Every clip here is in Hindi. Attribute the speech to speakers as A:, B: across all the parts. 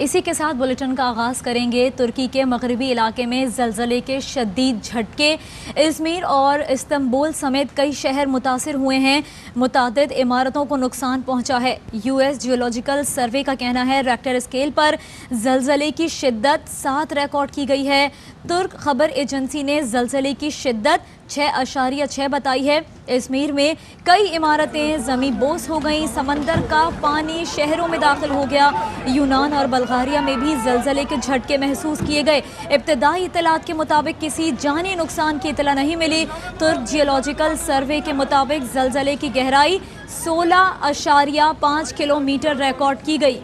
A: इसी के साथ बुलेटिन का आगाज़ करेंगे। तुर्की के मगरबी इलाके में ज़लज़ले के शदीद झटके, इज़मिर और इस्तांबुल समेत कई शहर मुतासिर हुए हैं। मुतादिद इमारतों को नुकसान पहुंचा है। यूएस जियोलॉजिकल सर्वे का कहना है रेक्टर स्केल पर ज़लज़ले की शिद्दत 7 रिकॉर्ड की गई है। तुर्क खबर एजेंसी ने ज़लज़ले की शिद्दत 6.6 बताई है। इज़मिर में कई इमारतें ज़मीन बोस हो गईं। समंदर का पानी शहरों में दाखिल हो गया। यूनान और बल्गारिया में भी ज़लज़ले के झटके महसूस किए गए। इब्तदाई इत्तलात के मुताबिक किसी जानी नुकसान की इत्तला नहीं मिली। तुर्क जियोलॉजिकल सर्वे के मुताबिक ज़लज़ले की गहराई 16.5 किलोमीटर रिकॉर्ड की गई।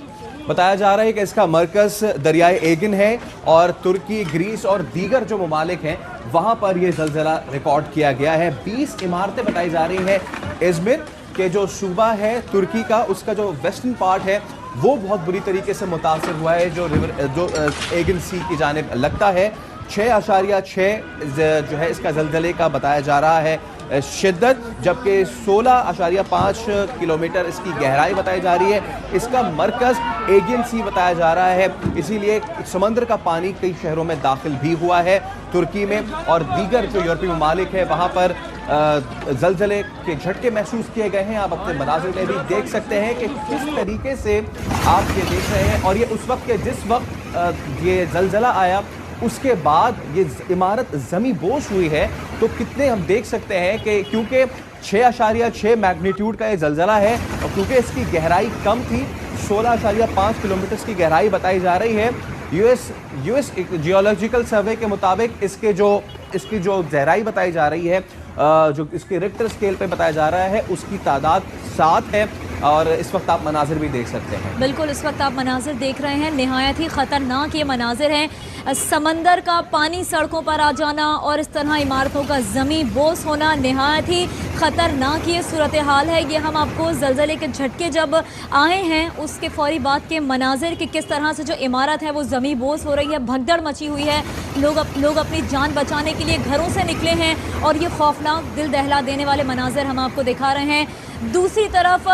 B: बताया जा रहा है कि इसका मरकज़ दरियाए एगिन है और तुर्की, ग्रीस और दीगर जो ममालिक हैं वहाँ पर यह ज़लज़ला रिकॉर्ड किया गया है। 20 इमारतें बताई जा रही हैं। इज़मिर के जो सूबा है तुर्की का, उसका जो वेस्टर्न पार्ट है वो बहुत बुरी तरीके से मुतासर हुआ है। जो एगिन सी की जानिब लगता है 6.6 जो है इसका ज़लज़ले का बताया जा रहा है शिद्दत, जबकि 16.5 किलोमीटर इसकी गहराई बताई जा रही है। इसका मरकज़ एगिन सी बताया जा रहा है, इसीलिए समंदर का पानी कई शहरों में दाखिल भी हुआ है तुर्की में। और दीगर जो यूरोपीय ममालिक है वहाँ पर ज़लज़ले के झटके महसूस किए गए हैं। आप अपने मनाज़िर में भी देख सकते हैं कि किस तरीके से आप ये देख रहे हैं। और ये उस वक्त के जिस वक्त ये ज़लज़ला आया उसके बाद ये इमारत ज़मी बोस हुई है, तो कितने हम देख सकते हैं कि क्योंकि 6.6 मैग्नीट्यूड का ये ज़लज़ला है और क्योंकि इसकी गहराई कम थी, 16.5 किलोमीटर की गहराई बताई जा रही है। यूएस जियोलॉजिकल सर्वे के मुताबिक इसकी जो गहराई बताई जा रही है, जो इसके रिक्टर स्केल पे बताया जा रहा है, उसकी तादाद 7 है। और इस वक्त आप मनाजिर भी देख सकते हैं।
A: बिल्कुल, इस वक्त आप मनाजिर देख रहे हैं। निहायत ही ख़तरनाक ये मनाजिर हैं। समंदर का पानी सड़कों पर आ जाना और इस तरह इमारतों का ज़मीन बोस होना निहायत ही ख़तरनाक ये सूरत हाल है। ये हम आपको ज़लज़ले के झटके जब आए हैं उसके फ़ौरी बाद के मनाजिर कि किस तरह से जो इमारत है वो ज़मीन बोस हो रही है, भगदड़ मची हुई है। लोग अपनी जान बचाने के लिए घरों से निकले हैं और ये खौफनाक, दिल दहला देने वाले मनाजिर हम आपको दिखा रहे हैं। दूसरी तरफ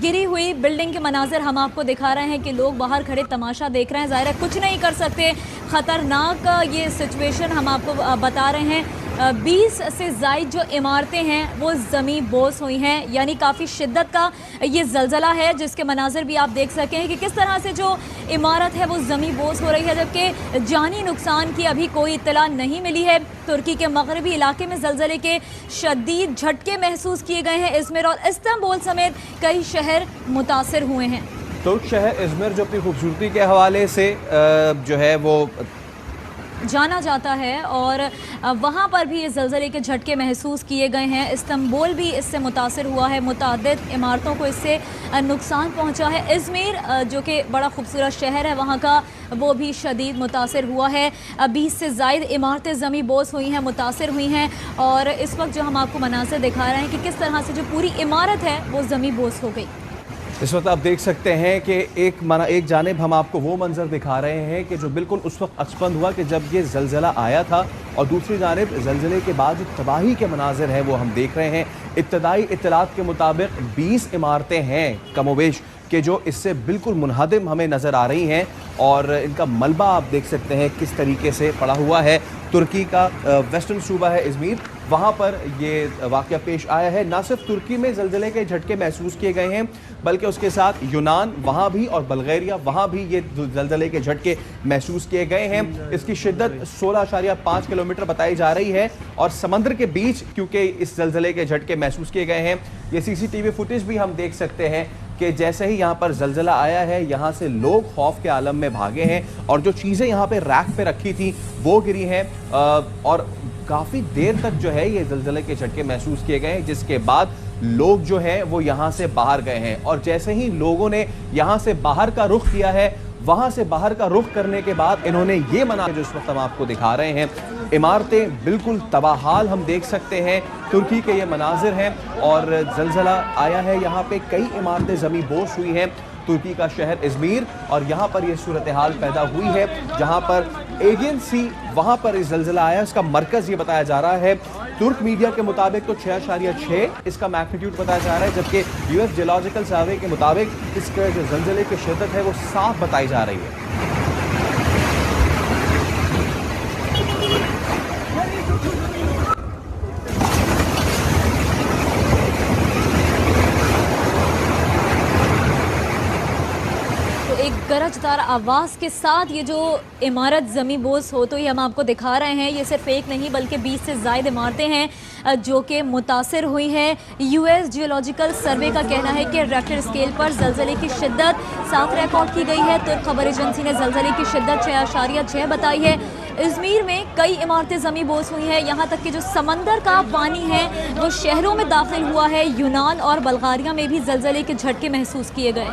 A: गिरी हुई बिल्डिंग के मनाजिर हम आपको दिखा रहे हैं कि लोग बाहर खड़े तमाशा देख रहे हैं। ज़ाहिर है कुछ नहीं कर सकते। ख़तरनाक ये सिचुएशन हम आपको बता रहे हैं। 20 से ज़ायद जो इमारतें हैं वो ज़मीन बोस हुई हैं, यानी काफ़ी शिद्दत का ये ज़लज़ला है जिसके मनाजिर भी आप देख सकें कि किस तरह से जो इमारत है वो ज़मीन बोस हो रही है, जबकि जानी नुकसान की अभी कोई इत्तला नहीं मिली है। तुर्की के मगरबी इलाके में ज़लज़ले के शदीद झटके महसूस किए गए हैं। इज़मिर और इस्तांबुल समेत कई शहर मुतासिर हुए हैं।
B: तुर्क शहर इज़मिर जो अपनी खूबसूरती के हवाले से जो है वो
A: जाना जाता है और वहाँ पर भी ये ज़लज़ले के झटके महसूस किए गए हैं। इस्तांबुल भी इससे मुतासिर हुआ है। मुतादिद इमारतों को इससे नुकसान पहुँचा है। इज़मिर जो कि बड़ा खूबसूरत शहर है वहाँ का, वो भी शदीद मुतासिर हुआ है। 20 से ज़ायद इमारतें ज़मीन बोस हुई हैं, मुतासिर हुई हैं। और इस वक्त जो हम आपको मनाज़िर दिखा रहे हैं कि किस तरह से जो पूरी इमारत है वो ज़मीन बोस हो गई।
B: इस वक्त आप देख सकते हैं कि एक जानिब हम आपको वो मंजर दिखा रहे हैं कि जो बिल्कुल उस वक्त अक्सपंद हुआ कि जब ये ज़लज़ला आया था, और दूसरी जानिब ज़लज़ले के बाद जो तबाही के मनाजिर हैं वो हम देख रहे हैं। इब्तदाई इत्तलात के मुताबिक 20 इमारतें हैं कमोबेश कि जो इससे बिल्कुल मुनहदम हमें नज़र आ रही हैं और इनका मलबा आप देख सकते हैं किस तरीके से पड़ा हुआ है। तुर्की का वेस्टर्न सूबा है इज़मिर, वहाँ पर ये वाक़या पेश आया है। न सिर्फ तुर्की में ज़लज़ले के झटके महसूस किए गए हैं बल्कि उसके साथ यूनान वहाँ भी और बल्गारिया वहाँ भी ये ज़लज़ले के झटके महसूस किए गए हैं। इसकी शिद्दत 16.5 किलोमीटर बताई जा रही है और समंदर के बीच क्योंकि इस ज़लज़ले के झटके महसूस किए गए हैं। ये CCTV फुटेज भी हम देख सकते हैं कि जैसे ही यहाँ पर ज़लज़ला आया है यहाँ से लोग खौफ के आलम में भागे हैं और जो चीज़ें यहाँ पे रैक पे रखी थी वो गिरी हैं और काफ़ी देर तक जो है ये ज़लज़ले के झटके महसूस किए गए हैं, जिसके बाद लोग जो हैं वो यहाँ से बाहर गए हैं। और जैसे ही लोगों ने यहाँ से बाहर का रुख किया है, वहाँ से बाहर का रुख करने के बाद इन्होंने ये मना जो इस वक्त हम आपको दिखा रहे हैं, इमारतें बिल्कुल तबाहाल हम देख सकते हैं। तुर्की के ये मनाजिर हैं और ज़लज़ला आया है, यहाँ पे कई इमारतें ज़मीन बोस हुई हैं। तुर्की का शहर इज़मिर और यहाँ पर यह सूरत हाल पैदा हुई है जहाँ पर एगियन सी वहाँ पर इस ज़लज़ला आया, इसका मरकज़ ये बताया जा रहा है तुर्क मीडिया के मुताबिक तो 6.6 इसका मैग्नीट्यूड बताया जा रहा है, जबकि यूएस जियोलॉजिकल सर्वे के मुताबिक इसके जो ज़लज़ले की शिद्दत है वो 7 बताई जा रही है।
A: एक गरजदार आवाज़ के साथ ये जो इमारत ज़मी बोस हो, तो ये हम आपको दिखा रहे हैं, ये सिर्फ एक नहीं बल्कि 20 से ज़ायद इमारतें हैं जो कि मुतासिर हुई हैं। यूएस जियोलॉजिकल सर्वे का कहना है कि रेक्टर स्केल पर ज़लज़ले की शिद्दत 7 रिकॉर्ड की गई है। तुर्क खबर एजेंसी ने ज़लज़ले की शिद्दत 6.6 बताई है। इज़मीर में कई इमारतें ज़मी बोस हुई हैं, यहाँ तक कि जो समंदर का पानी है वो शहरों में दाखिल हुआ है। यूनान और बल्गारिया में भी ज़लज़ले के झटके महसूस किए गए।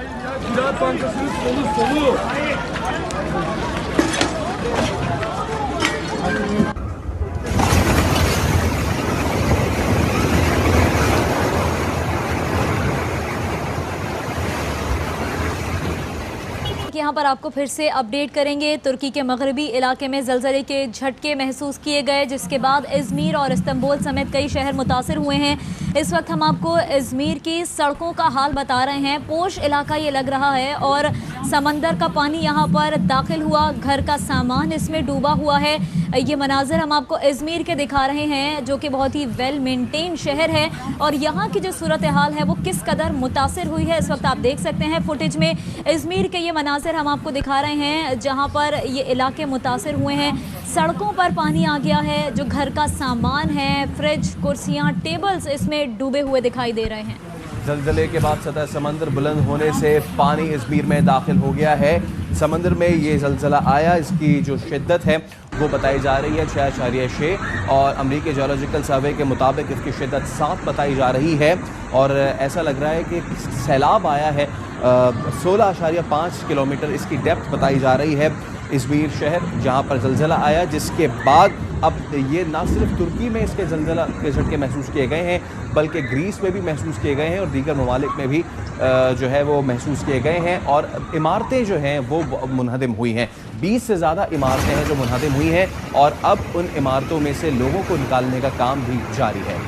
A: यहाँ पर आपको फिर से अपडेट करेंगे। तुर्की के मगरबी इलाके में ज़लज़ले के झटके महसूस किए गए, जिसके बाद इज़मीर और इस्तांबुल समेत कई शहर मुतासिर हुए हैं। इस वक्त हम आपको इज़मीर की सड़कों का हाल बता रहे हैं। पोश इलाका ये लग रहा है और समंदर का पानी यहाँ पर दाखिल हुआ, घर का सामान इसमें डूबा हुआ है। ये मनाज़र हम आपको इज़मीर के दिखा रहे हैं, जो कि बहुत ही वेल मेंटेन शहर है, और यहाँ की जो सूरत हाल है वो किस कदर मुतासिर हुई है इस वक्त आप देख सकते हैं फुटेज में। इज़मीर के ये मनाज़र हम आपको दिखा रहे हैं जहाँ पर ये इलाके मुतासिर हुए हैं। सड़कों पर पानी आ गया है, जो घर का सामान है, फ्रिज, कुर्सियाँ, टेबल्स इसमें डूबे हुए दिखाई दे रहे हैं।
B: ज़लज़ले के बाद सतह समंदर बुलंद होने से पानी इज़मीर में दाखिल हो गया है। समंदर में ये ज़लज़ला आया, इसकी जो शिद्दत है वो बताई जा रही है 6.6 और अमरीकी जियोलॉजिकल सर्वे के मुताबिक इसकी शिद्दत 7 बताई जा रही है। और ऐसा लग रहा है कि सैलाब आया है। 16.5 किलोमीटर इसकी डेप्थ बताई जा रही है। इज़मीर शहर जहां पर ज़लज़ला आया, जिसके बाद अब ये ना सिर्फ तुर्की में इसके ज़लज़ला के झटके महसूस किए गए हैं, बल्कि ग्रीस में भी महसूस किए गए हैं और दीगर ममालिक में भी जो है वो महसूस किए गए हैं। और इमारतें जो हैं वो मुनहदिम हुई हैं। 20 से ज़्यादा इमारतें हैं जो मुनहदिम हुई हैं और अब उन इमारतों में से लोगों को निकालने का काम भी जारी है।